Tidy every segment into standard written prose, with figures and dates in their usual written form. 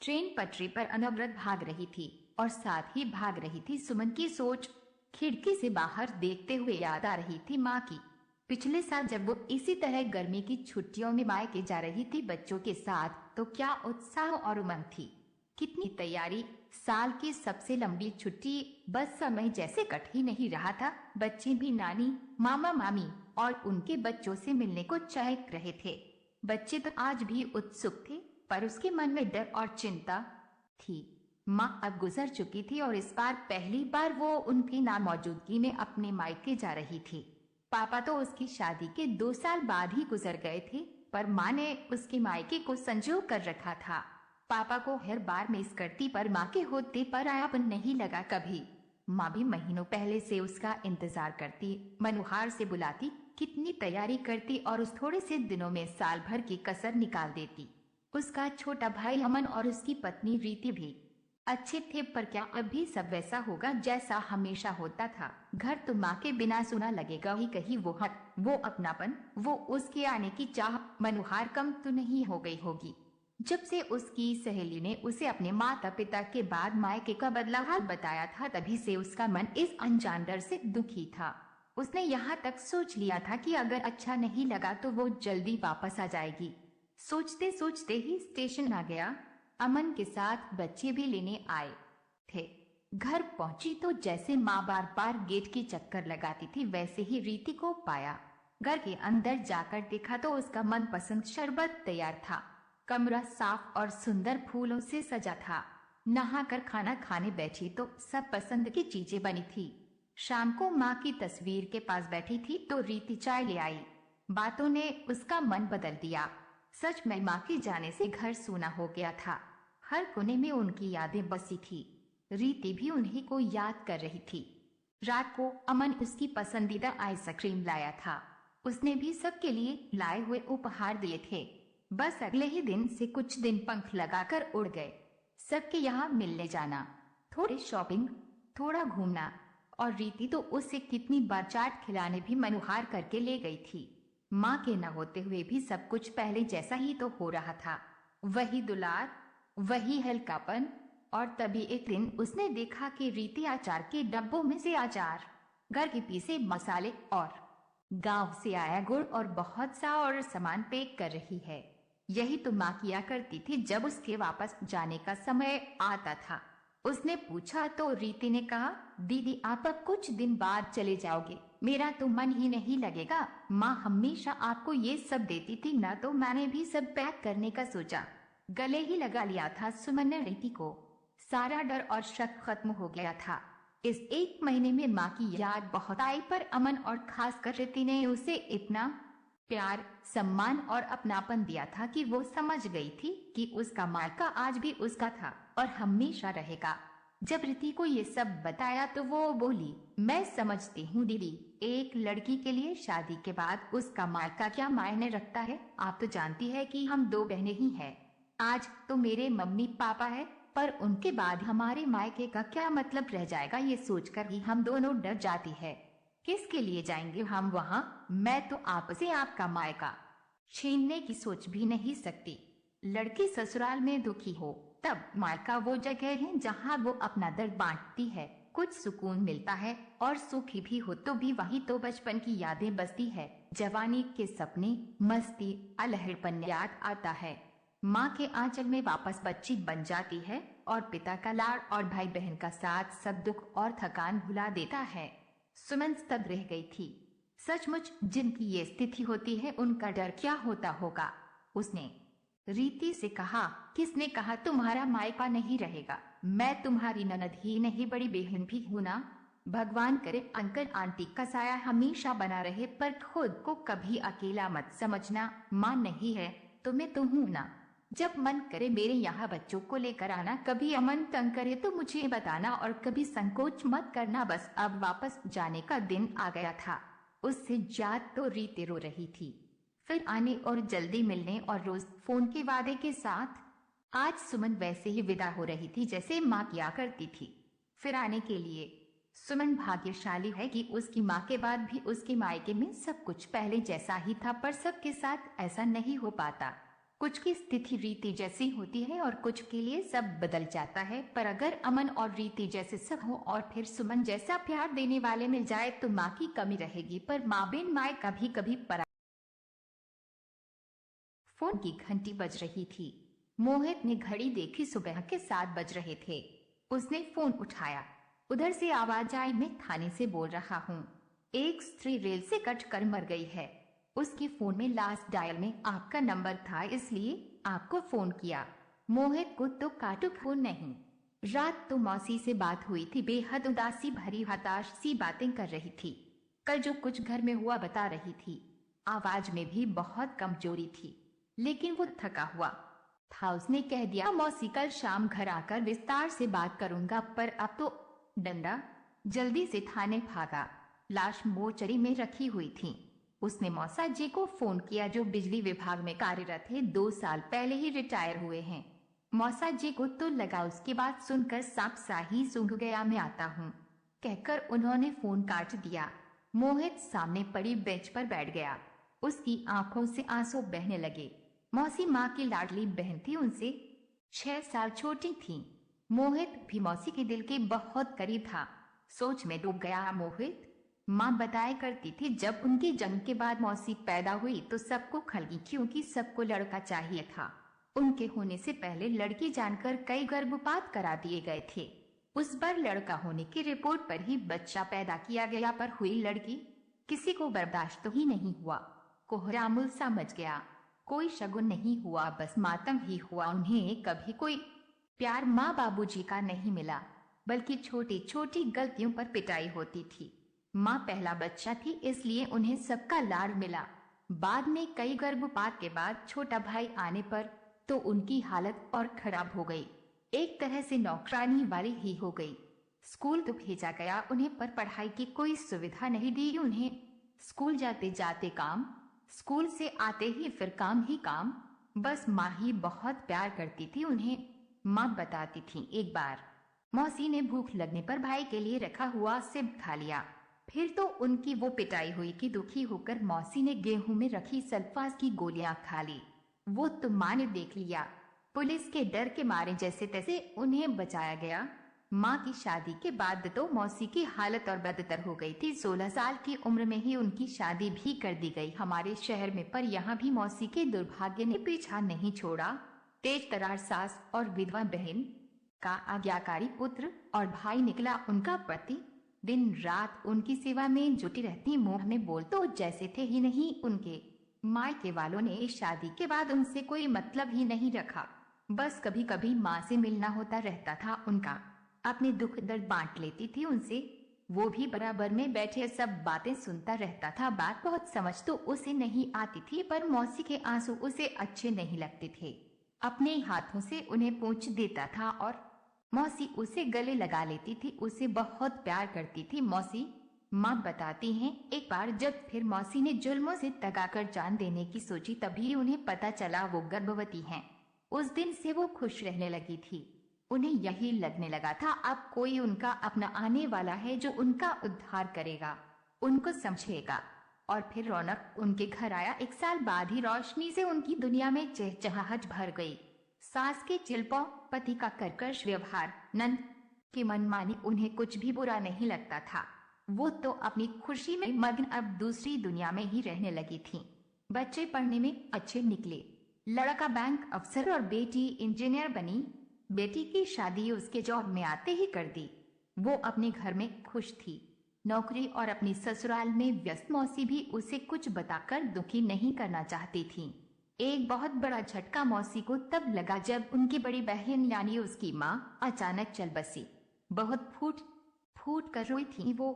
Train पटरी पर अनवरत भाग रही थी और साथ ही भाग रही थी सुमन की सोच। खिड़की से बाहर देखते हुए याद आ रही थी माँ की। पिछले साल जब वो इसी तरह गर्मी की छुट्टियों में मायके जा रही थी बच्चों के साथ, तो क्या उत्साह और उमंग थी, कितनी तैयारी। साल की सबसे लंबी छुट्टी, बस समय जैसे कट ही नहीं रहा था। बच्चे भी नानी, मामा मामी और उनके बच्चों से मिलने को चाह रहे थे। बच्चे तो आज भी उत्सुक थे, पर उसके मन में डर और चिंता थी। माँ अब गुजर चुकी थी और इस बार पहली बार वो उनकी नामौजूदगी में अपने मायके जा रही थी। पापा तो उसकी शादी के 2 साल बाद ही गुजर गए थे, पर माँ ने उसके मायके को संजो कर रखा था। पापा को हर बार मिस करती, पर माँ के होते पर आयापन नहीं लगा कभी। माँ भी महीनों पहले से उसका इंतजार करती, मनोहार से बुलाती, कितनी तैयारी करती और उस थोड़े से दिनों में साल भर की कसर निकाल देती। उसका छोटा भाई अमन और उसकी पत्नी रीति भी अच्छे थे, पर क्या अभी सब वैसा होगा जैसा हमेशा होता था। घर तो माँ के बिना सुना लगेगा ही, कहीं वो हक, वो अपनापन, वो उसके आने की चाह मनोहार कम तो नहीं हो गई होगी। जब से उसकी सहेली ने उसे अपने माता पिता के बाद मायके का बदला हाल बताया था, तभी से उसका मन इस अनजान डर से दुखी था। उसने यहाँ तक सोच लिया था कि अगर अच्छा नहीं लगा तो वो जल्दी वापस आ जाएगी। सोचते सोचते ही स्टेशन आ गया। अमन के साथ बच्चे भी लेने आए थे। घर पहुंची तो जैसे माँ बार बार गेट की चक्कर लगाती थी, वैसे ही रीति को पाया। घर के अंदर जाकर देखा तो उसका मनपसंद शरबत तैयार था। कमरा साफ और सुंदर फूलों से सजा था। नहाकर खाना खाने बैठी तो सब पसंद की चीजें बनी थी। शाम को माँ की तस्वीर के पास बैठी थी तो रीति चाय ले आई। बातों ने उसका मन बदल दिया। सच में माँ के जाने से घर सूना हो गया था। हर कोने में उनकी यादें बसी थी। रीति भी उन्हीं को याद कर रही थी। रात को अमन उसकी पसंदीदा आइसक्रीम लाया था। उसने भी सबके लिए लाए हुए उपहार दिए थे। बस अगले ही दिन से कुछ दिन पंख लगाकर उड़ गए। सबके यहाँ मिलने जाना, थोड़ी शॉपिंग, थोड़ा घूमना, और रीति तो उसे कितनी बार चाट खिलाने भी मनोहार करके ले गई थी। माँ के न होते हुए भी सब कुछ पहले जैसा ही तो हो रहा था। वही दुलार, वही हल्कापन। और तभी एक दिन उसने देखा कि रीति अचार के डब्बों में से अचार, घर के पीसे मसाले और गांव से आया गुड़ और बहुत सा और सामान पैक कर रही है। यही तो माँ किया करती थी जब उसके वापस जाने का समय आता था। उसने पूछा तो रीति ने कहा, दीदी आप अब कुछ दिन बाद चले जाओगे, मेरा तो मन ही नहीं लगेगा। माँ हमेशा आपको ये सब देती थी ना, तो मैंने भी सब पैक करने का सोचा। गले ही लगा लिया था सुमन ने रीति को। सारा डर और शक खत्म हो गया था। इस एक महीने में माँ की याद बहुत आई, पर अमन और खासकर रीति ने उसे इतना प्यार, सम्मान और अपनापन दिया था कि वो समझ गई थी कि उसका मायका आज भी उसका था और हमेशा रहेगा। जब रीति को ये सब बताया तो वो बोली, मैं समझती हूँ दीदी, एक लड़की के लिए शादी के बाद उसका मायका क्या मायने रखता है। आप तो जानती है कि हम 2 बहनें ही हैं। आज तो मेरे मम्मी पापा है, पर उनके बाद हमारे मायके का क्या मतलब रह जाएगा, ये सोचकर ही हम दोनों डर जाती है। किसके लिए जाएंगे हम वहाँ। मैं तो आपसे आपका मायका छीनने की सोच भी नहीं सकती। लड़की ससुराल में दुखी हो तब मायका वो जगह है जहाँ वो अपना दर्द बांटती है, कुछ सुकून मिलता है, और सुखी भी हो तो भी वही तो बचपन की यादें बसती है, जवानी के सपने, मस्ती, अलहड़पन याद आता है। माँ के आंचल में वापस बच्ची बन जाती है और पिता का लाड़ और भाई बहन का साथ सब दुख और थकान भुला देता है। सुमन स्तब्ध रह गई थी। सचमुच जिनकी ये स्थिति होती है उनका डर क्या होता होगा। उसने रीति से कहा, किसने कहा तुम्हारा मायका नहीं रहेगा। मैं तुम्हारी ननद ही नहीं, बड़ी बहन भी हूं ना। भगवान करे अंकल आंटी का साया हमेशा बना रहे, पर खुद को कभी अकेला मत समझना। माँ नहीं है तो मैं तो हूं ना। जब मन करे मेरे यहाँ बच्चों को लेकर आना, कभी अमन तंग करे तो मुझे बताना, और कभी संकोच मत करना। बस अब वापस जाने का दिन आ गया था। उससे याद तो रीति रो रही थी, फिर आने और जल्दी मिलने और रोज फोन के वादे के साथ। आज सुमन वैसे ही विदा हो रही थी जैसे माँ किया करती थी, फिर आने के लिए। सुमन भाग्यशाली है कि उसकी माँ के बाद भी उसके मायके में सब कुछ पहले जैसा ही था, पर सबके साथ ऐसा नहीं हो पाता। कुछ की स्थिति रीति जैसी होती है और कुछ के लिए सब बदल जाता है। पर अगर अमन और रीति जैसे सब हो और फिर सुमन जैसा प्यार देने वाले मिल जाए तो माँ की कमी रहेगी, पर माँ बिन माए कभी कभी परा। फोन की घंटी बज रही थी। मोहित ने घड़ी देखी, सुबह के 7 बज रहे थे। उसने फोन उठाया। उधर से आवाज आई, मैं थाने से बोल रहा हूँ। एक स्त्री रेल से कट कर मर गई है। उसके फोन में लास्ट डायल में आपका नंबर था, इसलिए आपको फोन किया। मोहित को तो काटो फोन नहीं। रात तो मौसी से बात हुई थी, बेहद उदासी भरी हताश सी बातें कर रही थी। कल जो कुछ घर में हुआ बता रही थी। आवाज में भी बहुत कमजोरी थी, लेकिन वो थका हुआ था। उसने कह दिया, मौसी कल शाम घर आकर विस्तार से बात करूंगा, पर अब तो डंडा। जल्दी से थाने भागा। लाश मोर्चरी में रखी हुई थी। उसने मौसा जी को फोन किया, जो बिजली विभाग में कार्यरत है, 2 साल पहले ही रिटायर हुए हैं। मौसा जी को तो लगा उसकी बात सुनकर सांप सा ही सूंघ गया, मैं आता हूँ कहकर उन्होंने फोन काट दिया। मोहित सामने पड़ी बेंच पर बैठ गया। उसकी आंखों से आंसू बहने लगे। मौसी माँ की लाडली बहन थी, उनसे 6 साल छोटी थी। मोहित भी मौसी के दिल के बहुत करीब था। सोच में डूब गया मोहित। माँ बताया करती थी, जब उनकी जंग के बाद मौसी पैदा हुई तो सबको खलगी, क्योंकि सबको लड़का चाहिए था। उनके होने से पहले लड़की जानकर कई गर्भपात करा दिए गए थे। उस बार लड़का होने की रिपोर्ट पर ही बच्चा पैदा किया गया, पर हुई लड़की। किसी को बर्दाश्त ही नहीं हुआ। कोहरामुल सा मच गया। कोई शगुन नहीं हुआ, बस मातम ही हुआ। उन्हें कभी कोई प्यार माँ बाबूजी का नहीं मिला, बल्कि छोटी छोटी गलतियों पर पिटाई होती थी। माँ पहला बच्चा थी, इसलिए उन्हें सबका लाड मिला। बाद में कई गर्भपात के बाद छोटा भाई आने पर तो उनकी हालत और खराब हो गई। एक तरह से नौकरानी वाली ही हो गई। स्कूल तो भेजा गया उन्हें, पर पढ़ाई की कोई सुविधा नहीं दी उन्हें। स्कूल जाते जाते काम, स्कूल से आते ही फिर काम ही काम। बस माँ ही बहुत प्यार करती थी उन्हें। माँ बताती थी, एक बार मौसी ने भूख लगने पर भाई के लिए रखा हुआ सेब खा लिया। फिर तो उनकी वो पिटाई हुई कि दुखी होकर मौसी ने गेहूं में रखी सल्फास की गोलियां खा ली। वो तो माँ ने देख लिया। पुलिस के डर के मारे जैसे तैसे उन्हें बचाया गया। माँ की शादी के बाद तो मौसी की हालत और बदतर हो गई थी। 16 साल की उम्र में ही उनकी शादी भी कर दी गई हमारे शहर में, पर यहाँ भी मौसी के दुर्भाग्य ने पीछा नहीं छोड़ा। तेज तरार सास और विधवा बहन का आज्ञाकारी पुत्र और भाई निकला उनका पति। दिन रात उनकी सेवा में जुटी रहती। मुंह में बोल तो जैसे थे ही नहीं। उनके मायके वालों ने शादी के बाद उनसे कोई मतलब ही नहीं रखा। बस कभी कभी माँ से मिलना होता रहता था उनका। अपने दुख दर्द बांट लेती थी उनसे। वो भी बराबर में बैठे सब बातें सुनता रहता था। बात बहुत समझ तो उसे नहीं आती थी, पर मौसी के आंसू उसे अच्छे नहीं लगते थे। अपने हाथों से उन्हें पोंछ देता था और मौसी उसे गले लगा लेती थी। उसे बहुत प्यार करती थी मौसी। माँ बताती हैं, एक बार जब फिर मौसी ने जुल्मों से तगाकर जान देने की सोची, तभी उन्हें पता चला वो गर्भवती हैं। उस दिन से वो खुश रहने लगी थी। उन्हें यही लगने लगा था, अब कोई उनका अपना आने वाला है जो उनका उद्धार करेगा, उनको समझेगा। और फिर रौनक उनके घर आया। 1 साल बाद ही रोशनी से उनकी दुनिया में चहचहाहट भर गई। सास के चिल्पौ, पति का कर्कश व्यवहार, नंद की मनमानी, उन्हें कुछ भी बुरा नहीं लगता था। वो तो अपनी खुशी में मग्न अब दूसरी दुनिया में ही रहने लगी थी। बच्चे पढ़ने में अच्छे निकले। लड़का बैंक अफसर और बेटी इंजीनियर बनी। बेटी की शादी उसके जॉब में आते ही कर दी। वो अपने घर में खुश थी, नौकरी और अपनी ससुराल में व्यस्त। मौसी भी उसे कुछ बताकर दुखी नहीं करना चाहती थी। एक बहुत बड़ा झटका मौसी को तब लगा जब उनकी बड़ी बहन यानी उसकी माँ अचानक चल बसी। बहुत फूट फूट कर रोई थी वो।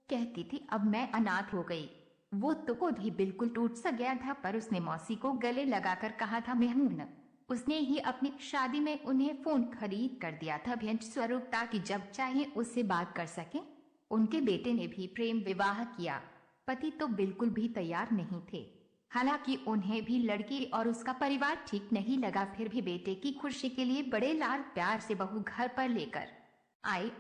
कहती थी, अब मैं अनाथ हो गई। वो तो खुद ही बिल्कुल टूट सा गया था, पर उसने मौसी को गले लगाकर कहा था, मैं हूं न। उसने ही अपनी शादी में उन्हें फोन खरीद कर दिया था भेंट स्वरूप, ताकि जब चाहे उससे बात कर सके। उनके बेटे ने भी प्रेम विवाह किया। पति तो बिल्कुल भी तैयार नहीं थे। हालांकि उन्हें भी लड़की और उसका परिवार ठीक नहीं लगा, फिर भी बेटे की खुशी के लिए बड़े लाड प्यार से बहू घर पर लेकर आए।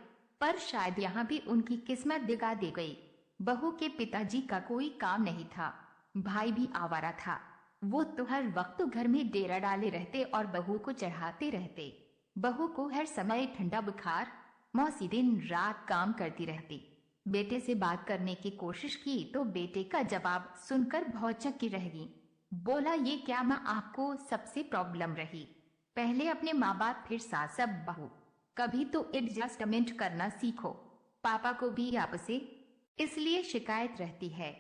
पर शायद यहाँ भी उनकी किस्मत दिगा दी गई। बहू के पिताजी का कोई काम नहीं था। भाई भी आवारा था। वो तो हर वक्त तो घर में डेरा डाले रहते और बहू को चढ़ाते रहते। बहू को हर समय ठंडा बुखार। मौसी दिन रात काम करती रहती। बेटे से बात करने की कोशिश की तो बेटे का जवाब सुनकर भौचक्की रह गई। बोला, ये क्या माँ आपको सबसे प्रॉब्लम रही? पहले अपने माँ बाप फिर सास अब बहू। कभी तो एडजस्टमेंट करना सीखो। पापा को भी आपसे इसलिए शिकायत रहती है।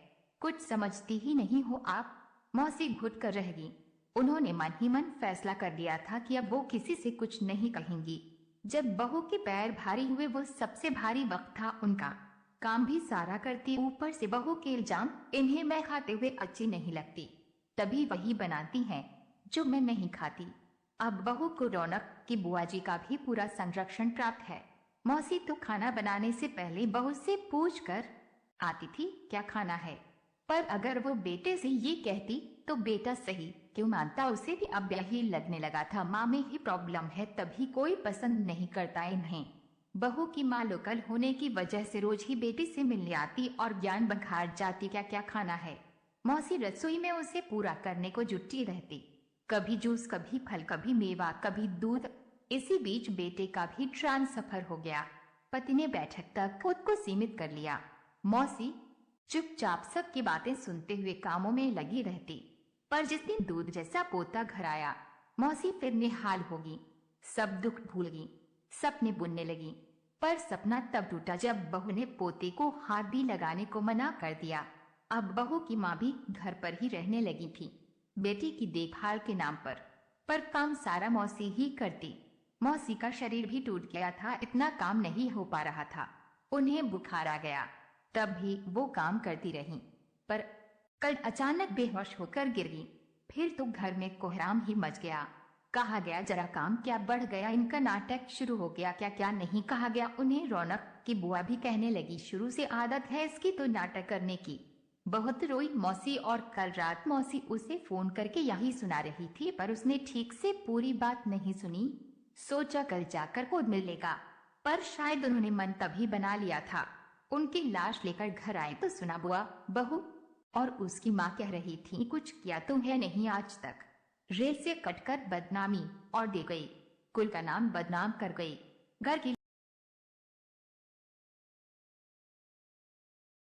कुछ समझती ही नहीं हो आप। मौसी घुट कर रह गई। उन्होंने मन ही मन फैसला कर लिया था कि अब वो किसी से कुछ नहीं कहेंगी। जब बहू के पैर भारी हुए वो सबसे भारी वक्त था उनका। काम भी सारा करती, ऊपर से बहू के इल्जाम। इन्हें मैं खाते हुए अच्छी नहीं लगती, तभी वही बनाती हैं जो मैं नहीं खाती। अब बहू को रौनक की बुआ जी का भी पूरा संरक्षण प्राप्त है। मौसी तो खाना बनाने से पहले बहू से पूछ कर आती थी क्या खाना है। पर अगर वो बेटे से ये कहती तो बेटा सही क्यों मानता, उसे भी अब यही लगने लगा था माँ में ही प्रॉब्लम है, तभी कोई पसंद नहीं करता इन्हें। बहू की माँ लोकल होने की वजह से रोज ही बेटी से मिलने आती और ज्ञान बघार जाती क्या क्या खाना है। मौसी रसोई में उसे पूरा करने को जुटी रहती। कभी जूस, कभी फल, कभी मेवा, कभी दूध। इसी बीच बेटे का भी ट्रांसफर हो गया। पति ने बैठक तक खुद को सीमित कर लिया। मौसी चुपचाप सबकी बातें सुनते हुए कामों में लगी रहती। पर जिस दिन दूध जैसा पोता घर आया, मौसी फिर निहाल होगी। सब दुख भूल गई, सपने बुनने लगी। पर सपना तब टूटा जब बहू ने पोते को हाथ भी लगाने को मना कर दिया। अब बहू की माँ भी घर पर ही रहने लगी थी, बेटी की देखभाल के नाम पर काम सारा मौसी ही करती। मौसी का शरीर भी टूट गया था, इतना काम नहीं हो पा रहा था। उन्हें बुखार आ गया, तब भी वो काम करती रही। पर कल अचानक बेहोश होकर गिर गई। फिर तो घर में कोहराम ही मच गया। कहा गया जरा काम क्या बढ़ गया, इनका नाटक शुरू हो गया। क्या क्या नहीं कहा गया। उन्हें रौनक की बुआ भी कहने लगी, शुरू से आदत है इसकी तो नाटक करने की। बहुत रोई मौसी और कल रात मौसी उसे फोन करके यही सुना रही थी, पर उसने ठीक से पूरी बात नहीं सुनी। सोचा कल जाकर खुद मिल लेगा, पर शायद उन्होंने मन तभी बना लिया था। उनकी लाश लेकर घर आए तो सुना बुआ, बहू और उसकी माँ कह रही थी कुछ किया तो है नहीं आज तक। रेल से कटकर बदनामी और दे गई, कुल का नाम बदनाम कर गई। घर की